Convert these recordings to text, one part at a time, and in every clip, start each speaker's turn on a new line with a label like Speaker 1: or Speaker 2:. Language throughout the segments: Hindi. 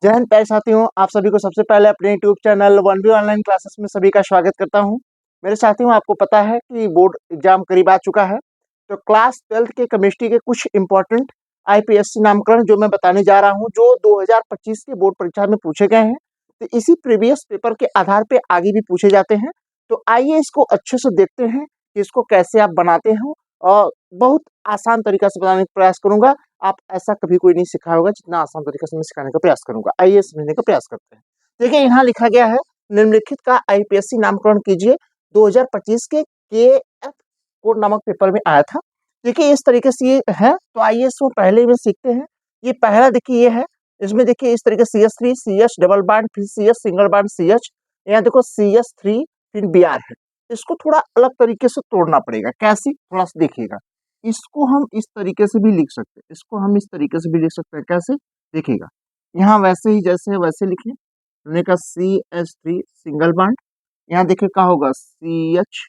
Speaker 1: जय हिंद प्यारे साथियों, आप सभी को सबसे पहले अपने YouTube channel one B online classes में सभी का स्वागत करता हूं। मेरे साथियों, आपको पता है कि बोर्ड एग्जाम करीब आ चुका है, तो क्लास 12th के केमिस्ट्री के कुछ इंपॉर्टेंट आईपीएससी नामकरण जो मैं बताने जा रहा हूं, जो 2025 के बोर्ड परीक्षा में पूछे गए हैं। तो इसी प्रीवियस पेपर के आधार पर आगे भी पूछे जाते हैं। तो आइए इसको अच्छे से देखते हैं कि इसको कैसे आप बनाते हो, और बहुत आसान तरीका से बनाने का प्रयास करूंगा। आप ऐसा कभी कोई नहीं सिखाया होगा जितना आसान तरीके से मैं सिखाने का प्रयास करूंगा। आइए समझने का प्रयास करते हैं। देखिए, यहाँ लिखा गया है, निम्नलिखित का आईपीएससी नामकरण कीजिए। 2025 के एफ कोड नामक पेपर में आया था। देखिए, इस तरीके से ये है। तो आइए इसको पहले में सीखते हैं। ये पहला देखिए ये है। इसमें देखिए इस तरीके CH3 CH डबल बॉन्ड, फिर CH सिंगल बॉन्ड CH। यहाँ देखो CH3 फिर Br है। इसको थोड़ा अलग तरीके से तोड़ना पड़ेगा। कैसे, थोड़ा सा देखिएगा। इसको हम इस तरीके से भी लिख सकते हैं, इसको हम इस तरीके से भी लिख सकते हैं। कैसे, देखिएगा। यहाँ वैसे ही जैसे है वैसे लिखिए। हमने कहा CH3 सिंगल बॉन्ड, यहाँ देखिए क्या होगा CH।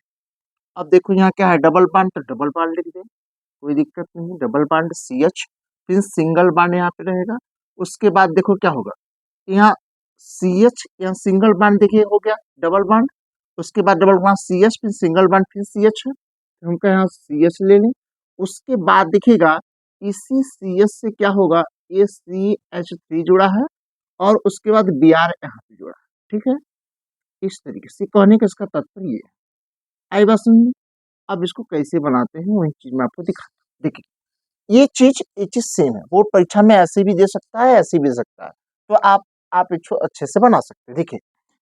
Speaker 1: अब देखो यहाँ क्या है, डबल बॉन्ड, तो डबल बॉन्ड लिख दें, कोई दिक्कत नहीं। डबल बॉन्ड CH, फिर सिंगल बॉन्ड यहाँ पे रहेगा। उसके बाद देखो क्या होगा, यहाँ CH, यहाँ सिंगल बॉन्ड देखिए हो गया डबल बॉन्ड। उसके बाद डबल बॉन्ड CH, फिर सिंगल बॉन्ड, फिर CH है, तो हमको यहाँ CH ले लें। उसके बाद देखिएगा इसी CH से क्या होगा, ये CH3 जुड़ा है, और उसके बाद Br यहाँ पे जुड़ा है। ठीक है, इस तरीके से कहने का इसका तात्पर्य ये है। आई बात समझ। अब इसको कैसे बनाते हैं वही चीज मैं आपको दिखाता हूँ। देखिए, ये चीज सेम है। बोर्ड परीक्षा में ऐसे भी दे सकता है, ऐसे भी दे सकता है। तो आप इसको अच्छे से बना सकते हैं। देखिए,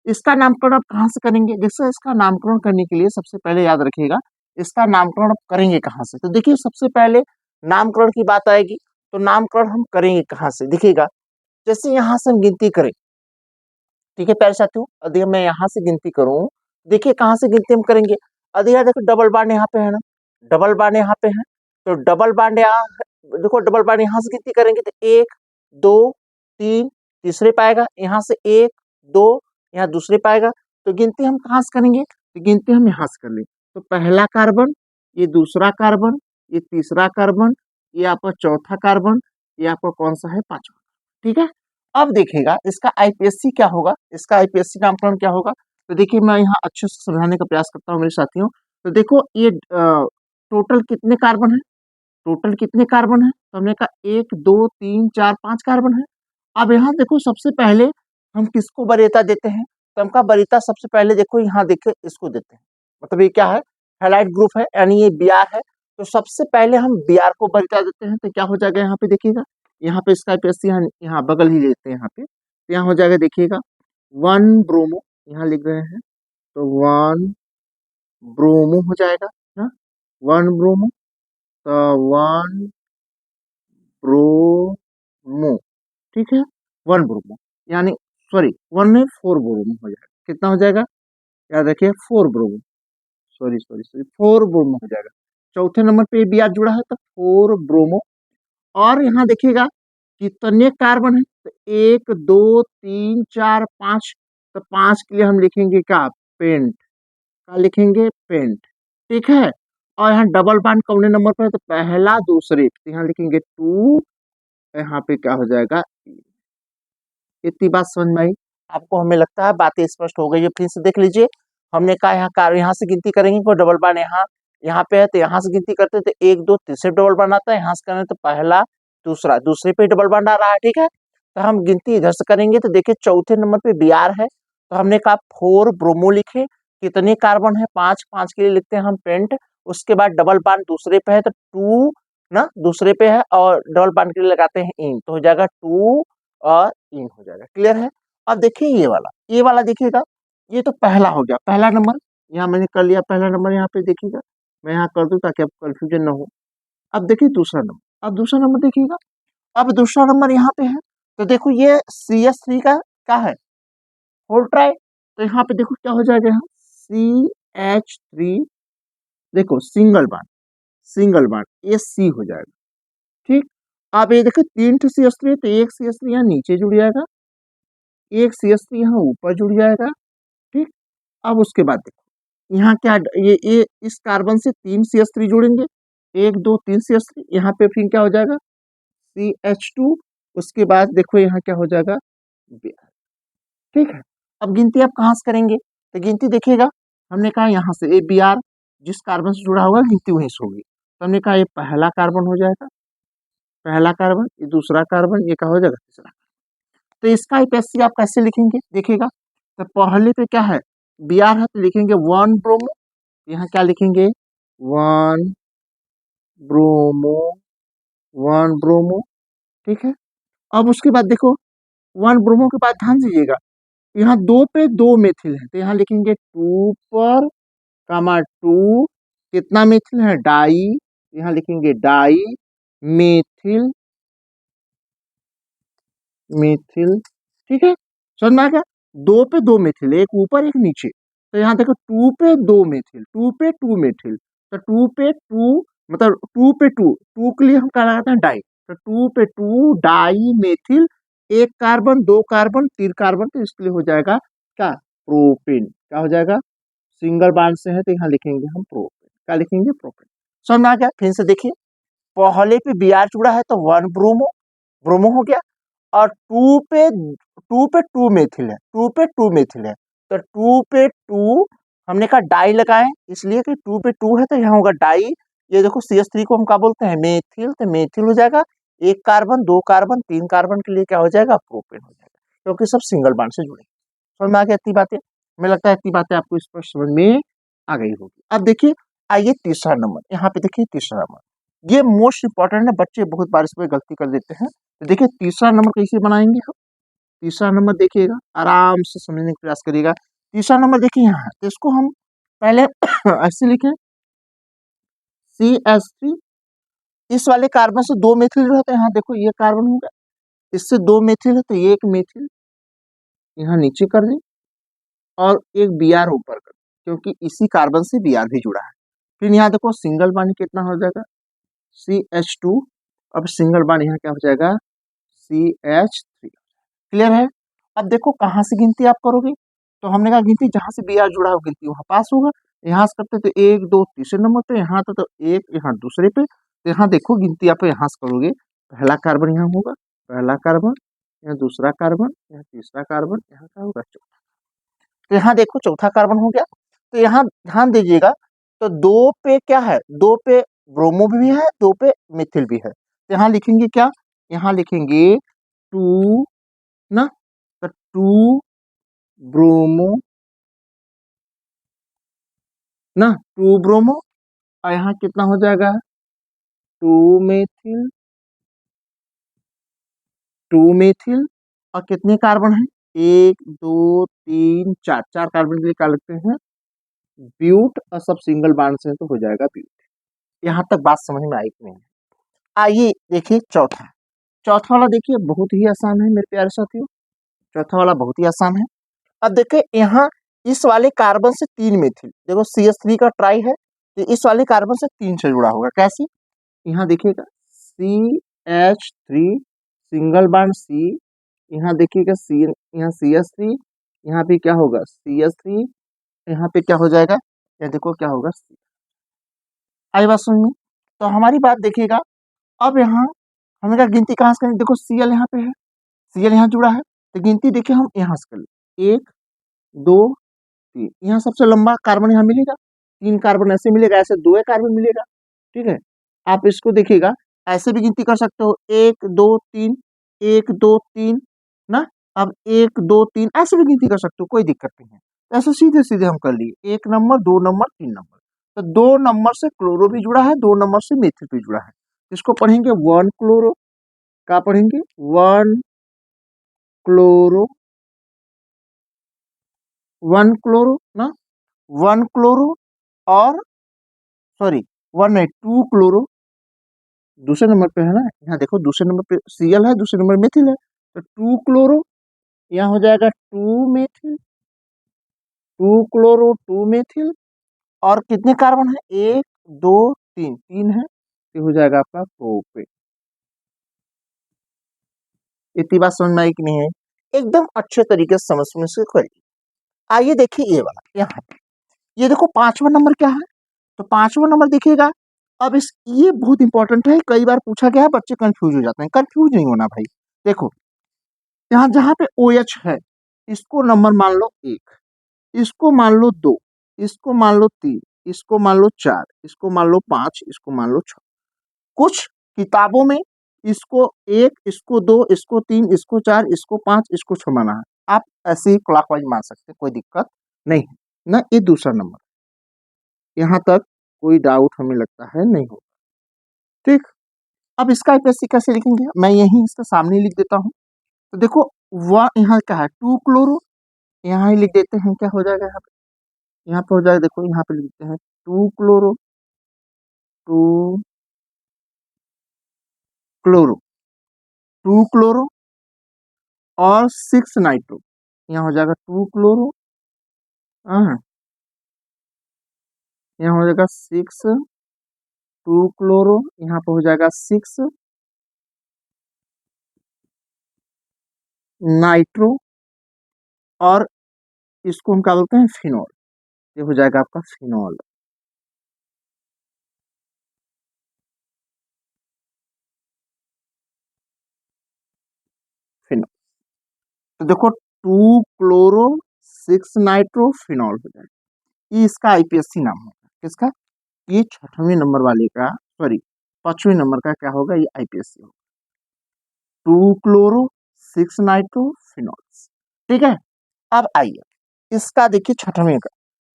Speaker 1: इसका नामकरण आप कहाँ से करेंगे। जैसे इसका नामकरण करने के लिए सबसे पहले याद रखिएगा, इसका नामकरण आप करेंगे कहाँ से। तो देखिए, सबसे पहले नामकरण की बात आएगी, तो नामकरण हम करेंगे कहाँ से। देखिएगा, जैसे यहाँ से हम गिनती करें, ठीक है प्यारे साथियों। यदि मैं यहाँ से गिनती करूं, देखिए कहाँ से गिनती हम करेंगे। यदि यहाँ देखो डबल बांड यहाँ पे है ना, डबल बांड यहाँ पे है, तो डबल बांड यहाँ देखो, डबल बांड यहाँ से गिनती करेंगे तो 1 2 3 तीसरे पाएगा, यहाँ से 1 2 यहाँ दूसरे पाएगा। तो गिनती हम कहाँ से करेंगे, तो गिनती हम यहाँ से कर लें। तो पहला कार्बन, ये दूसरा कार्बन, ये तीसरा कार्बन, ये आपका चौथा कार्बन, ये आपका कौन सा है, पांचवा। ठीक है। अब देखिएगा इसका आईपीएससी क्या होगा, इसका आईपीएससी नामकरण क्या होगा। तो देखिए, मैं यहाँ अच्छे से समझाने का प्रयास करता हूँ मेरे साथियों। तो देखो, ये टोटल कितने कार्बन है, टोटल कितने कार्बन है। तो हमने कहा 1 2 3 4 5 कार्बन है। अब यहाँ देखो, सबसे पहले हम किसको वरीयता देते हैं, तो हमका वरीयता सबसे पहले देखो यहाँ देखिए इसको देते हैं। मतलब ये क्या है, हैलाइड ग्रुप है, यानी ये Br है। तो सबसे पहले हम Br को वरीयता देते हैं। तो क्या हो जाएगा, यहाँ पे देखिएगा, यहाँ पे इसका आईपीएससी यहाँ बगल ही लेते हैं यहाँ पे। तो यहाँ हो जाएगा देखिएगा 1 ब्रोमो, यहाँ लिख रहे हैं, तो 1 ब्रोमो हो जाएगा ना, 1 ब्रोमो, तो 1 ब्रोमो। ठीक है, 1 ब्रोमो, यानी सॉरी 1 में 4 ब्रोमो हो जाएगा। कितना हो जाएगा, याद रखिए 4 bromo, sorry sorry sorry 4 bromo हो जाएगा। चौथे नंबर पे Br जुड़ा है, तो 4 ब्रोमो। और यहाँ देखिएगा कितने कार्बन है, तो 1 2 3 4 5। तो 5 के लिए हम लिखेंगे क्या, पेंट। क्या लिखेंगे, पेंट। ठीक है। और यहाँ डबल बॉन्ड कौन नंबर पर है, तो पहला दूसरे, तो यहाँ लिखेंगे 2। यहाँ पे क्या हो जाएगा, इतनी बात समझ में आई आपको, हमें लगता है बातें स्पष्ट हो गई है। फिर से देख लीजिए, हमने कहा यहाँ कार्बन, यहाँ से गिनती करेंगे, कोई डबल बॉन्ड यहाँ यहाँ पे है, तो यहाँ से गिनती करते तो 1 2 तीसरे डबल बॉन्ड आता है। यहाँ से करें तो पहला दूसरा, दूसरे पे डबल बॉन्ड आ रहा है। ठीक है, तो हम गिनती इधर से करेंगे, तो देखिए चौथे नंबर पे Br है, तो हमने कहा 4 ब्रोमो लिखे। कितने कार्बन है, 5, 5 के लिए लिखते हैं हम पेंट। उसके बाद डबल बॉन्ड दूसरे पे है, तो 2 ना दूसरे पे है, और डबल बॉन्ड के लिए लगाते हैं इन, तो हो जाएगा 2 और इन हो जाएगा। क्लियर है। अब देखिए ये वाला देखिएगा, ये तो पहला हो गया, पहला नंबर यहाँ मैंने कर लिया। पहला नंबर यहाँ पे देखिएगा, मैं यहाँ कर दूं ताकि आपको कंफ्यूजन ना हो। अब देखिए दूसरा नंबर, अब दूसरा नंबर देखिएगा, अब दूसरा नंबर यहाँ पे है। तो देखो ये CH3 का क्या है, होल ट्राई। तो यहाँ पे देखो क्या हो जाएगा, यहाँ CH3, देखो सिंगल बॉन्ड, सिंगल बॉन्ड, ये C हो जाएगा। ठीक। अब ये देखो 3 CH3 है, तो एक CH3 यहाँ नीचे जुड़ जाएगा, एक CH3 यहाँ ऊपर जुड़ जाएगा। ठीक। अब उसके बाद देखो यहाँ क्या, ये इस कार्बन से 3 CH3 जुड़ेंगे, 1 2 3 CH3, यहाँ पे फिर क्या हो जाएगा CH2। उसके बाद देखो यहाँ क्या हो जाएगा Br। ठीक है, अब गिनती आप कहाँ से करेंगे, तो गिनती देखिएगा, हमने कहा यहाँ से ए बी आर, जिस कार्बन से जुड़ा होगा गिनती वहीं से होगी, तो हमने कहा ये पहला कार्बन हो जाएगा, पहला कार्बन, ये दूसरा कार्बन, ये क्या हो जाएगा तीसरा। तो इसका आईपीएससी आप कैसे लिखेंगे देखिएगा, तो पहले पे क्या है बी आर है, तो लिखेंगे वन ब्रोमो, यहाँ क्या लिखेंगे वन ब्रोमो, वन ब्रोमो। ठीक है, अब उसके बाद देखो वन ब्रोमो के बाद ध्यान दीजिएगा, यहाँ दो पे दो मेथिल है, तो यहाँ लिखेंगे टू पर कामा टू, कितना मेथिल है डाई, यहाँ लिखेंगे डाई मेथिल, मेथिल। ठीक है, समझ में आ गया, दो पे दो मेथिल, एक ऊपर एक नीचे, तो यहाँ देखो टू पे दो मेथिल, टू पे टू मेथिल, तो टू पे टू मतलब टू पे टू, टू के लिए हम क्या लगाते हैं डाई, तो टू पे टू डाई मेथिल, एक कार्बन दो कार्बन तीन कार्बन, तो इसके लिए हो जाएगा क्या प्रोपेन, क्या हो जाएगा सिंगल बॉन्ड से है, तो यहाँ लिखेंगे हम प्रोपेन, क्या लिखेंगे प्रोपेन। समझ में आ गया, फिर से देखिए पहले पे बी आर जुड़ा है तो वन ब्रोमो, ब्रोमो हो गया, और टू पे टू मेथिल है, टू पे टू मेथिल है, तो टू पे टू हमने कहा डाई लगाए, इसलिए कि टू पे टू है तो यहाँ होगा डाई, ये देखो सी एच थ्री को हम क्या बोलते हैं मेथिल, तो मेथिल हो जाएगा, एक कार्बन दो कार्बन तीन कार्बन के लिए क्या हो जाएगा प्रोपेन हो जाएगा, क्योंकि सब सिंगल बॉन्ड से जुड़े। समझ में आ गया इतनी बातें, मुझे लगता है इतनी बातें आपको स्पष्ट समझ में आ गई होगी। अब देखिए आइए तीसरा नंबर, यहाँ पे देखिए तीसरा नंबर, ये मोस्ट इंपॉर्टेंट है, बच्चे बहुत बार इसमें गलती कर देते हैं, तो देखिए तीसरा नंबर कैसे बनाएंगे हम, तीसरा नंबर देखिएगा आराम से समझने का प्रयास करिएगा। तीसरा नंबर देखिए यहाँ है, तो इसको हम पहले ऐसे लिखें सी एच थ्री, इस वाले कार्बन से दो मेथिल रहते हैं, यहाँ देखो ये कार्बन होगा, इससे दो मेथिल है तो ये एक मेथिल यहाँ नीचे कर दें, और एक बी आर ऊपर कर दें, क्योंकि इसी कार्बन से बी आर भी जुड़ा है। फिर यहाँ देखो सिंगल बॉन्ड कितना हो जाएगा सी एच टू, अब सिंगल बॉन्ड यहाँ क्या हो जाएगा सी एच थ्री। क्लियर है, अब देखो कहाँ से गिनती आप करोगे, तो हमने कहा गिनती जहां से बी आर जुड़ा हो गिनती वहां पास होगा, यहाँ से करते तो एक दो तीसरे नंबर पे, यहाँ तो एक यहाँ दूसरे पे, तो यहाँ देखो गिनती आप यहाँ से करोगे, पहला कार्बन यहाँ होगा, पहला कार्बन, यहाँ दूसरा कार्बन, यहाँ तीसरा कार्बन, यहाँ क्या होगा चौथा, तो यहाँ देखो चौथा कार्बन हो गया, तो यहाँ ध्यान दीजिएगा, तो दो पे क्या है, दो पे ब्रोमो भी है, दो पे मिथिल भी है, तो यहाँ लिखेंगे क्या, यहाँ लिखेंगे टू ना, तो टू ब्रोमो ना, टू ब्रोमो, और यहाँ कितना हो जाएगा टू मेथिल, टू मेथिल, और कितने कार्बन है एक दो तीन चार, चार कार्बन के लिए क्या लिखते हैं ब्यूट, और सब सिंगल बॉन्ड से है तो हो जाएगा ब्यूट। यहाँ तक बात समझ में आई कि नहीं, आइए देखिए चौथा, चौथा वाला देखिए बहुत ही आसान है मेरे प्यारे साथियों, चौथा वाला बहुत ही आसान है। अब देखिए यहाँ इस वाले कार्बन से तीन मेथिल, देखो सी एच थ्री का ट्राई है, तो इस वाले कार्बन से तीन से जुड़ा होगा, कैसे, यहाँ देखिएगा C H three single bond C, यहाँ देखिएगा सी, यहाँ सी एच थ्री, यहाँ पे क्या होगा सी एच थ्री, यहाँ पे क्या हो जाएगा, यहाँ देखो क्या होगा सी। आई बात समझ में, तो हमारी बात देखिएगा, अब यहाँ हमने कहा गिनती कहाँ से करें, देखो सी एल यहाँ पे है, सी एल यहाँ जुड़ा है, तो गिनती देखिए हम यहाँ से कर ले, एक दो तीन, यहाँ सबसे लंबा कार्बन यहाँ मिलेगा, तीन कार्बन ऐसे मिलेगा, ऐसे दो कार्बन मिलेगा। ठीक है, आप इसको देखिएगा ऐसे भी गिनती कर सकते हो, एक दो तीन, एक दो तीन ना, अब एक दो तीन ऐसे भी गिनती कर सकते हो, कोई दिक्कत नहीं है, ऐसे सीधे सीधे हम कर लिए, एक नंबर दो नंबर तीन नंबर, तो दो नंबर से क्लोरो भी जुड़ा है, दो नंबर से मेथिल भी जुड़ा है, इसको पढ़ेंगे वन क्लोरो, क्या पढ़ेंगे वन क्लोरो, वन क्लोरो ना, वन क्लोरो, और सॉरी वन नहीं टू क्लोरो, दूसरे नंबर पे है ना, यहाँ देखो दूसरे नंबर पे सीएल है, दूसरे नंबर मेथिल है, तो टू क्लोरो, यहाँ हो जाएगा to methyl, two chloro two methyl, और कितने कार्बन है एक दो तीन, तीन है, ये हो जाएगा आपका प्रोपेन। इतनी बात समझ में आई कि नहीं है, एकदम अच्छे तरीके से समझ में से करिए। आइए देखिए ये वाला यहाँ पे, ये देखो पांचवा नंबर क्या है, तो पांचवा नंबर देखिएगा, अब इस ये बहुत इंपॉर्टेंट है, कई बार पूछा गया है, बच्चे कंफ्यूज हो जाते हैं, कंफ्यूज नहीं होना भाई। देखो यहाँ जहाँ पे OH है इसको नंबर मान लो 1, इसको मान लो 2, इसको मान लो 3, इसको मान लो 4, इसको मान लो 5, इसको मान लो 6। कुछ किताबों में इसको 1, इसको 2, इसको 3, इसको 4, इसको 5, इसको 6 माना है। आप ऐसे ही क्लॉकवाइज मान सकते हैं, कोई दिक्कत नहीं है ना। ये दूसरा नंबर, यहाँ तक कोई डाउट हमें लगता है नहीं होगा। ठीक, अब इसका आईपीएससी कैसे लिखेंगे, मैं यही इसके सामने लिख देता हूँ। तो देखो वह यहाँ क्या है 2 क्लोरो, यहाँ ही लिख देते हैं, क्या हो जाएगा यहाँ पे हो जाएगा, देखो यहाँ पे लिख देते हैं 2 क्लोरो, 2 क्लोरो, 2 क्लोरो और 6 नाइट्रो, यहाँ हो जाएगा 2 क्लोरो, हाँ यहाँ हो जाएगा 6, 2 क्लोरो, यहाँ पे हो जाएगा 6 नाइट्रो, और इसको हम क्या बोलते हैं फिनॉल, ये हो जाएगा आपका फिनॉल। फिनॉल, तो देखो 2 क्लोरो 6 नाइट्रो फिनॉल हो जाएगा, ये इसका आईपीएससी नाम होगा। किसका, ये 6वें नंबर वाले का, सॉरी 5वें नंबर का क्या होगा, ये आईपीएससी होगा, 2 क्लोरो 6 नाइट्रो फिनॉल्स। ठीक है, अब आइए इसका देखिए 6वें का,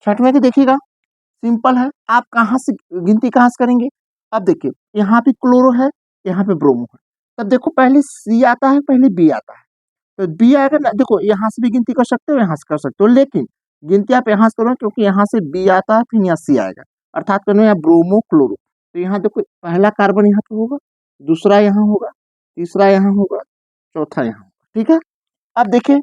Speaker 1: 6वें का देखिएगा सिंपल है, आप कहाँ से गिनती कहाँ से करेंगे। अब देखिए यहाँ पे क्लोरो है, यहाँ पे ब्रोमो है, तब देखो पहले सी आता है, पहले बी आता है, तो बी आएगा ना, देखो यहाँ से भी गिनती कर सकते हो, यहाँ से कर सकते हो, लेकिन गिनती आप यहाँ से करो क्योंकि यहाँ से बी आता है फिर यहाँ सी आएगा, अर्थात करो यहाँ ब्रोमो क्लोरो। तो यहाँ देखो पहला कार्बन यहाँ पे होगा, दूसरा यहाँ होगा, तीसरा यहाँ होगा, चौथा यहाँ होगा। ठीक है, अब देखिए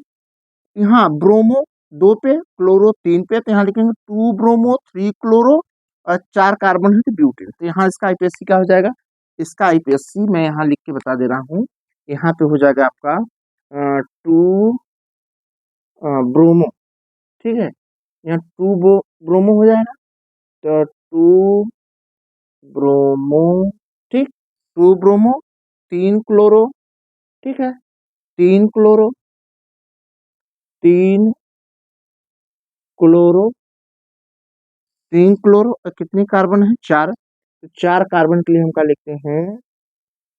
Speaker 1: यहाँ ब्रोमो 2 पे, क्लोरो 3 पे, तो यहाँ लिखेंगे 2 ब्रोमो 3 क्लोरो और 4 कार्बन है तो ब्यूटेन। तो यहाँ इसका आईपीएससी क्या हो जाएगा, इसका आईपीएससी मैं यहाँ लिख के बता दे रहा हूँ, यहाँ पे हो जाएगा आपका 2 ब्रोमो, ठीक है, यहाँ 2 ब्रोमो हो जाएगा, तो 2 ब्रोमो, ठीक, 2 ब्रोमो 3 क्लोरो, ठीक है, 3 क्लोरो, 3 क्लोरो, 3 क्लोरो और कितने कार्बन है 4, तो 4 कार्बन के लिए हम क्या लिखते हैं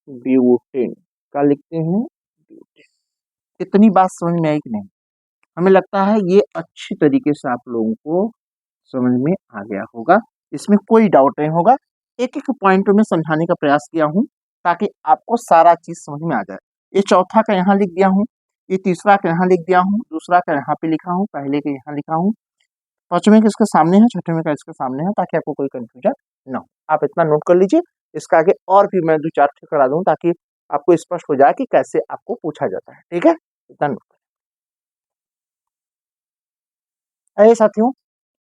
Speaker 1: ब्यूटेन, क्या लिखते हैं ब्यूटेन। इतनी बात समझ में आई कि नहीं, हमें लगता है ये अच्छी तरीके से आप लोगों को समझ में आ गया होगा, इसमें कोई डाउट नहीं होगा। एक एक पॉइंट में समझाने का प्रयास किया हूँ ताकि आपको सारा चीज समझ में आ जाए। ये चौथा का यहाँ लिख दिया हूँ, ये तीसरा का यहाँ लिख दिया हूँ, दूसरा का यहाँ पे लिखा हूँ, पहले के यहाँ लिखा हूँ, 5वें का इसके सामने है, 6वें का इसके सामने है, ताकि आपको कोई कंफ्यूजन ना हो। आप इतना नोट कर लीजिए, इसका आगे और भी मैं 2-4 करा दूँ ताकि आपको स्पष्ट हो जाए कि कैसे आपको पूछा जाता है। ठीक है, इतना नोट कर। अरे साथियों,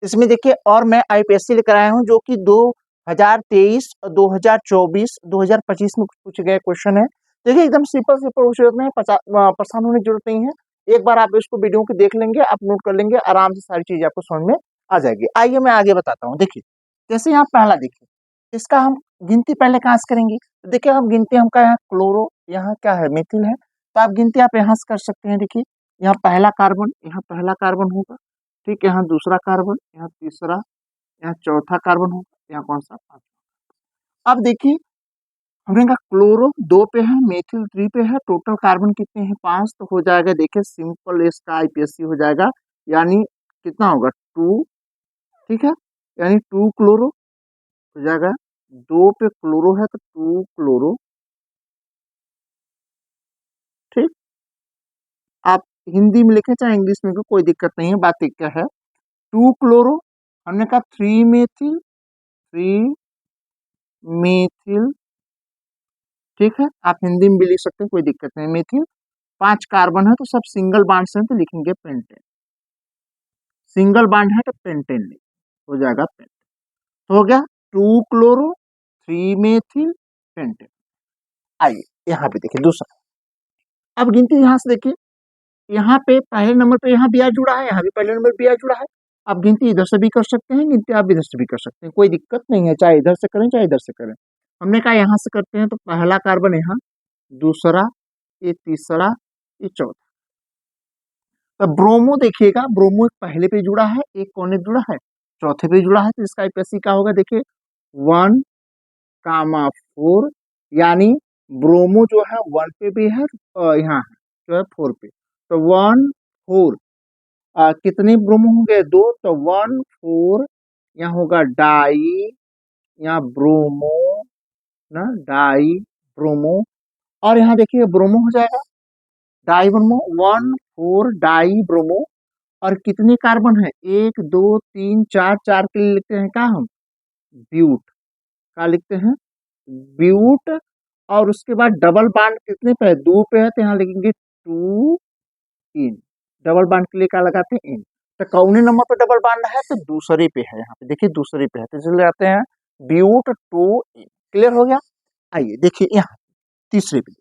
Speaker 1: इसमें देखिए और मैं आईपीएससी लेकर आया हूँ जो कि 2023, 2024, 2025 में पूछे गए क्वेश्चन है। देखिए एकदम सिंपल सिंपल क्वेश्चन है, परेशान होने की जरूरत नहीं है। एक बार आप इसको वीडियो को देख लेंगे, आप नोट कर लेंगे, आराम से सारी चीजें आपको समझ में आ जाएगी। आइए मैं आगे बताता हूँ। देखिए जैसे यहाँ पहला देखिए, इसका हम गिनती पहले कहाँ से करेंगे, तो देखिए हम गिनती हमका यहाँ क्लोरो, यहाँ क्या है मेथिल है, तो आप गिनती आप यहाँ से कर सकते हैं। देखिए यहाँ पहला कार्बन, यहाँ पहला कार्बन होगा, ठीक है, यहाँ दूसरा कार्बन, यहाँ तीसरा, यहाँ चौथा कार्बन होगा, यहाँ कौन सा पांचवा। अब देखिए हमने कहा क्लोरो 2 पे है, मेथिल 3 पे है, टोटल कार्बन कितने हैं 5, तो हो जाएगा देखिए सिंपल इसका आईपीएससी हो जाएगा, यानी कितना होगा 2, ठीक है, यानी 2 क्लोरो हो जाएगा, 2 पे क्लोरो है तो 2 क्लोरो, ठीक, आप हिंदी में लिखे चाहे इंग्लिश में, कोई दिक्कत नहीं है, बात एक क्या है 2 क्लोरो, हमने कहा 3 मेथिल, 3 मेथिल, ठीक है, आप हिंदी में भी लिख सकते हैं, कोई दिक्कत नहीं। मेथिल 5 कार्बन है तो सब सिंगल बाड से है तो लिखेंगे पेंटेन, सिंगल बाड है तो पेंटेन हो जाएगा पेंटेन। तो हो गया 2 क्लोरो 3 मेथिल पेंटेन। आइए यहाँ पे देखिए दूसरा, अब गिनती यहाँ से देखिए, यहाँ पे पहले नंबर पे यहाँ बी आर जुड़ा है, यहाँ भी पहले नंबर बी आर जुड़ा है। आप गिनती इधर से भी कर सकते हैं, गिनती आप इधर से भी कर सकते हैं, कोई दिक्कत नहीं है, चाहे इधर से करें चाहे इधर से करें। हमने कहा यहाँ से करते हैं तो पहला कार्बन यहाँ, दूसरा, ये तीसरा, ये चौथा, तो ब्रोमो देखिएगा, ब्रोमो एक पहले पे जुड़ा है, एक कोने पे जुड़ा है, चौथे पे जुड़ा है, तो इसका IPSC क्या होगा देखिए 1,4, यानी ब्रोमो जो है 1 पे भी है, यहाँ है जो है 4 पे, तो 1,4 कितने ब्रोमो होंगे 2, तो 1,4 यहाँ होगा डाई, यहाँ ब्रोमो ना, डाई ब्रोमो, और यहाँ देखिए ब्रोमो हो जाएगा डाई ब्रोमो, 1,4 डाई ब्रोमो, और कितने कार्बन है 1 2 3 4, 4 के लिए लिखते हैं क्या हम ब्यूट, क्या लिखते हैं ब्यूट, और उसके बाद डबल बांड कितने पे है 2 पे है, तो यहाँ लिखेंगे 2 इन, डबल बांड के लिए क्या लगाते हैं इन, तो कौने नंबर पे डबल बांड है तो दूसरे पे है, यहाँ पे देखिए दूसरे पे है, तो इसलिए आते हैं ब्यूट 2 इन। क्लियर हो गया। आइए देखिए यहाँ तीसरे पे,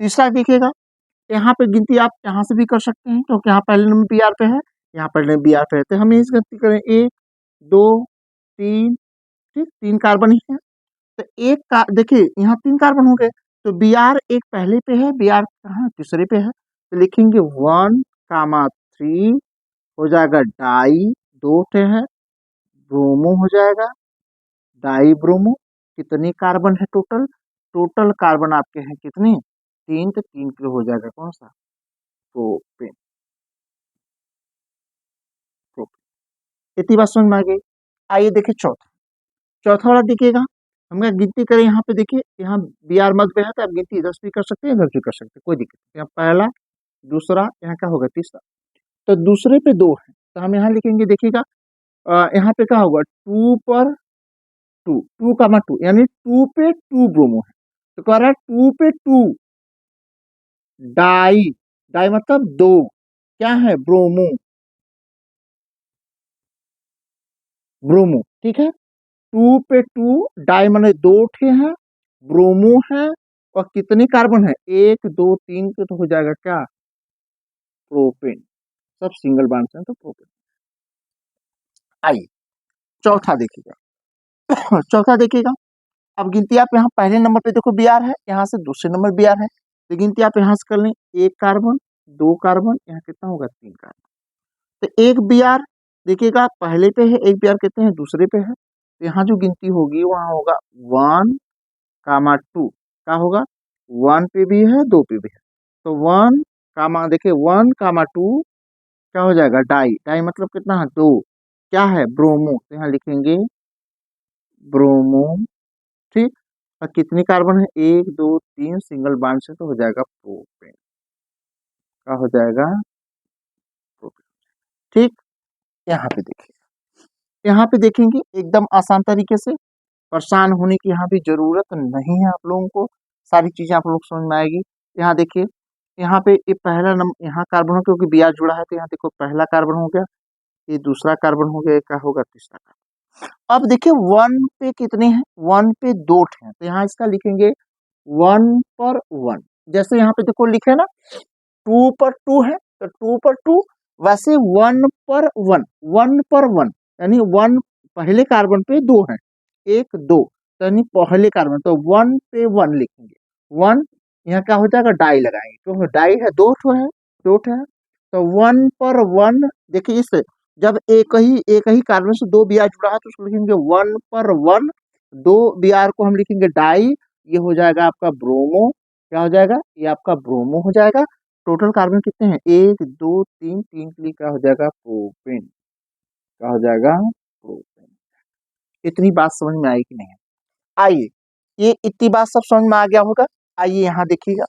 Speaker 1: तीसरा देखिएगा, यहाँ पे गिनती आप यहाँ से भी कर सकते हैं, क्योंकि यहाँ पहले नंबर BR पे है, यहाँ पहले BR पे है, तो हम इस गिनती करें 1 2 3, ठीक 3 कार्बन ही है, तो एक का देखिए यहाँ 3 कार्बन हो गए, तो BR एक पहले पे है, BR कहाँ तीसरे पे है, तो लिखेंगे 1,3 हो जाएगा डाई, 2 टे है, ब्रोमो हो जाएगा, डाई ब्रोमो, कितनी कार्बन है टोटल, टोटल कार्बन आपके हैं कितने 3, तो 3 किलो हो जाएगा कौन सा प्रोपेन, प्रोपेन। इतनी बात समझ में आ गई। आइए देखिए चौथा, चौथा वाला देखिएगा, हम गिनती करें यहाँ पे देखिए, यहाँ BR मध्य पे है, तो आप गिनती इधर से भी कर सकते हैं इधर से भी कर सकते हैं, कोई दिक्कत नहीं, यहाँ पहला दूसरा, यहाँ क्या होगा तीसरा, तो दूसरे पे 2 है, तो हम यहाँ लिखेंगे देखिएगा, यहाँ पे क्या होगा 2 पर 2, 2,2 यानी 2 पे 2 ब्रोमो है, तो कह रहा है 2 पे 2 डाई, डाई मतलब 2 क्या है ब्रोमो, ब्रोमो ठीक है, 2 पे 2 डाई माने 2 ठे हैं, ब्रोमो है, और कितने कार्बन है 1 2 3 के, तो हो जाएगा क्या प्रोपेन, सब सिंगल बॉन्ड से तो प्रोपेन। आइए चौथा देखिएगा, चौथा देखिएगा, अब गिनती आप यहाँ पहले नंबर पे देखो BR है, यहाँ से दूसरे नंबर BR है, तो गिनती आप यहाँ से कर लें 1 कार्बन 2 कार्बन, यहाँ कितना होगा 3 कार्बन, तो एक BR देखिएगा पहले पे है, एक BR कितने हैं दूसरे पे है, तो यहाँ जो गिनती होगी वहाँ होगा 1,2, क्या होगा 1 पे भी है 2 पे भी है, तो 1 कामा देखिए 1,2 क्या हो जाएगा डाई, डाई मतलब कितना है 2, क्या है ब्रोमो, तो यहाँ लिखेंगे ब्रोमो, ठीक, और कितनी कार्बन है 1 2 3 सिंगल बॉन्ड से, तो हो जाएगा प्रोपेन, क्या हो जाएगा प्रोपेन, ठीक। यहाँ पे देखिए, यहाँ पे देखेंगे एकदम आसान तरीके से, परेशान होने की यहाँ भी जरूरत नहीं है आप लोगों को, सारी चीजें आप लोग समझ में आएगी। यहाँ देखिए, यहाँ पे ये पहला नंबर यहाँ कार्बन हो, क्योंकि BR जुड़ा है, तो यहाँ देखो पहला कार्बन हो गया, ये दूसरा कार्बन हो गया, क्या होगा तीसरा कार्बन। अब देखिए 1 पे कितने हैं 1 पे 2 हैं, तो यहाँ इसका लिखेंगे 1 पर 1, जैसे यहाँ पे देखो लिखे ना 2 पर 2 है, तो 2 पर 2, वैसे 1 पर 1, 1 पर 1 यानी 1 पहले कार्बन पे 2 है, 1 2, तो यानी पहले कार्बन, तो 1 पे 1 लिखेंगे 1, यहाँ क्या हो जाएगा डाई लगाएंगे, क्योंकि डाई है 2 ठो है, 2 ठो है, तो 1 पर 1 देखिए, इस जब एक ही कार्बन से 2 BR जुड़ा है, तो उसको लिखेंगे 1 पर 1, 2 BR को हम लिखेंगे डाई, ये हो जाएगा आपका ब्रोमो, क्या हो जाएगा ये आपका ब्रोमो हो जाएगा, टोटल कार्बन कितने हैं 1 2 3, 3 के लिए क्या हो जाएगा प्रोपेन, क्या हो जाएगा प्रोपेन। इतनी बात समझ में आई कि नहीं। आइए, ये इतनी बात सब समझ में आ गया होगा। आइए यहाँ देखिएगा,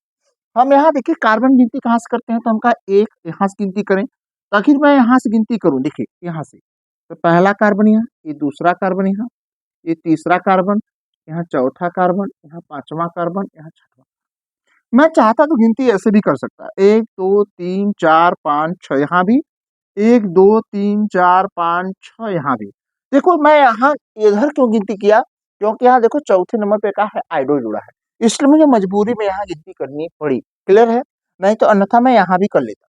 Speaker 1: हम यहाँ देखिए कार्बन गिनती कहाँ से करते हैं, तो हम कहा एक यहाँ से गिनती करें, तो आखिर मैं यहाँ से गिनती करूँ, देखिए यहाँ से, तो पहला कार्बन यहाँ, ये दूसरा कार्बन यहाँ, ये तीसरा कार्बन, यहाँ चौथा कार्बन, यहाँ पांचवा कार्बन, यहाँ छठवां। मैं चाहता तो गिनती ऐसे भी कर सकता, 1 2 3 4 5 6 यहाँ भी, 1 2 3 4 5 6 यहाँ भी। देखो मैं यहाँ इधर क्यों गिनती किया, क्योंकि यहाँ देखो चौथे नंबर पे क्या है आयोडो जुड़ा है, इसलिए मुझे मजबूरी में यहाँ गिनती करनी पड़ी। क्लियर है, नहीं तो अन्यथा मैं यहाँ भी कर लेता।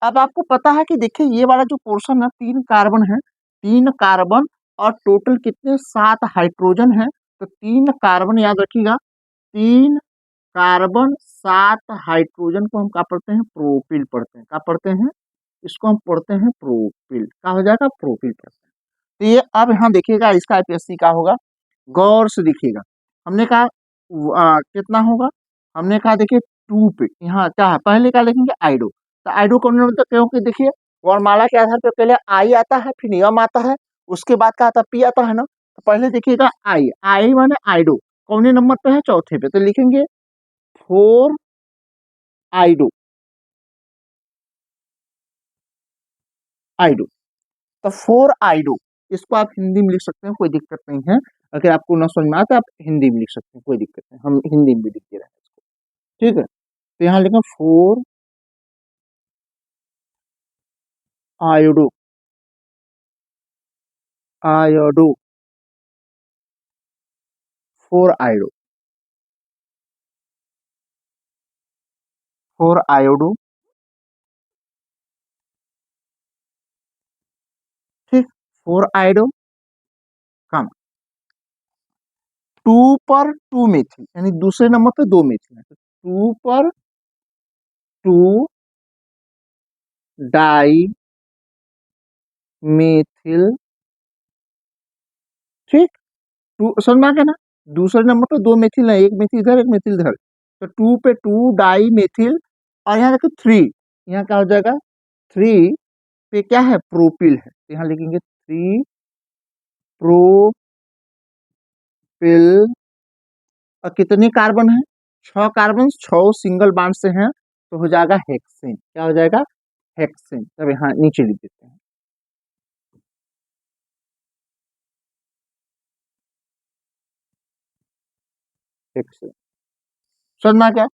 Speaker 1: अब आपको पता है कि देखिए ये वाला जो पोर्शन है 3 कार्बन है, 3 कार्बन और टोटल कितने 7 हाइड्रोजन है, तो 3 कार्बन याद रखिएगा, 3 कार्बन 7 हाइड्रोजन को हम क्या पढ़ते हैं प्रोपिल पढ़ते हैं, क्या पढ़ते हैं इसको हम पढ़ते हैं प्रोपिल। क्या हो जाएगा? प्रोपिल पढ़ते हैं। तो ये अब यहाँ देखिएगा इसका आईपीएससी क्या होगा, गौर से देखिएगा। हमने कहा कितना होगा, हमने कहा देखिए 2 पे यहाँ क्या है, पहले क्या लिखेंगे आइडो। तो आइडो कौन मतलब, क्योंकि देखिए वर्णमाला के आधार पर पहले आई आता है, फिर नियम आता है, उसके बाद क्या आता है, पी आता है ना। तो पहले देखिएगा आई, आई माने आइडो कौन नंबर पे है, चौथे पे। तो लिखेंगे 4 आइडो, आइडो। तो 4 आइडो, इसको आप हिंदी में लिख सकते हैं, कोई दिक्कत नहीं है। अगर आपको ना समझ में आता आप हिंदी में लिख सकते हैं, कोई दिक्कत नहीं, हम हिंदी में भी लिख दे रहे हैं इसको। ठीक है, तो यहाँ लिखें 4 आयोडो, आयोडो, 4 आयोडो, 4 आयोडो। ठीक, 4 आयोडो कम 2 पर 2 मेथिल, यानी दूसरे नंबर पे 2 मेथिल है, तो 2 पर 2 डाई मेथिल। ठीक, टू समझ में आ गया ना, दूसरे नंबर पे 2 मेथिल है, एक मेथिल इधर एक मेथिल इधर, तो 2 पे 2 डाई मेथिल। और यहाँ देखो 3, यहाँ क्या हो जाएगा, 3 पे क्या है, प्रोपिल है, तो यहाँ लिखेंगे 3 प्रोपिल। और कितने कार्बन है, 6 कार्बन, 6 सिंगल बॉन्ड से हैं, तो हो जाएगा हेक्सेन। क्या हो जाएगा, हेक्सेन। तब यहाँ नीचे लिख देते हैं हेक्सेन। समझ में आ गया?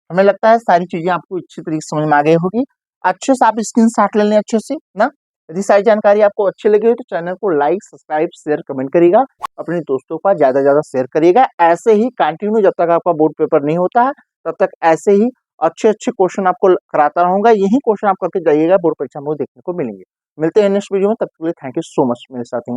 Speaker 1: हमें लगता है सारी चीजें आपको अच्छी तरीके से समझ में आ गई होगी। अच्छे से आप स्क्रीनशॉट ले लें अच्छे से ना। यदि सारी जानकारी आपको अच्छी लगी हो तो चैनल को लाइक, सब्सक्राइब, शेयर, कमेंट करिएगा, अपने दोस्तों का ज्यादा से ज्यादा शेयर करिएगा। ऐसे ही कंटिन्यू जब तक आपका बोर्ड पेपर नहीं होता है तब तक ऐसे ही अच्छे अच्छे क्वेश्चन आपको कराता रहूंगा। यही क्वेश्चन आप करके जाइएगा, बोर्ड परीक्षा में देखने को मिलेंगे। मिलते हैं नेक्स्ट वीडियो में, तब तक के लिए थैंक यू सो मच मेरे साथ।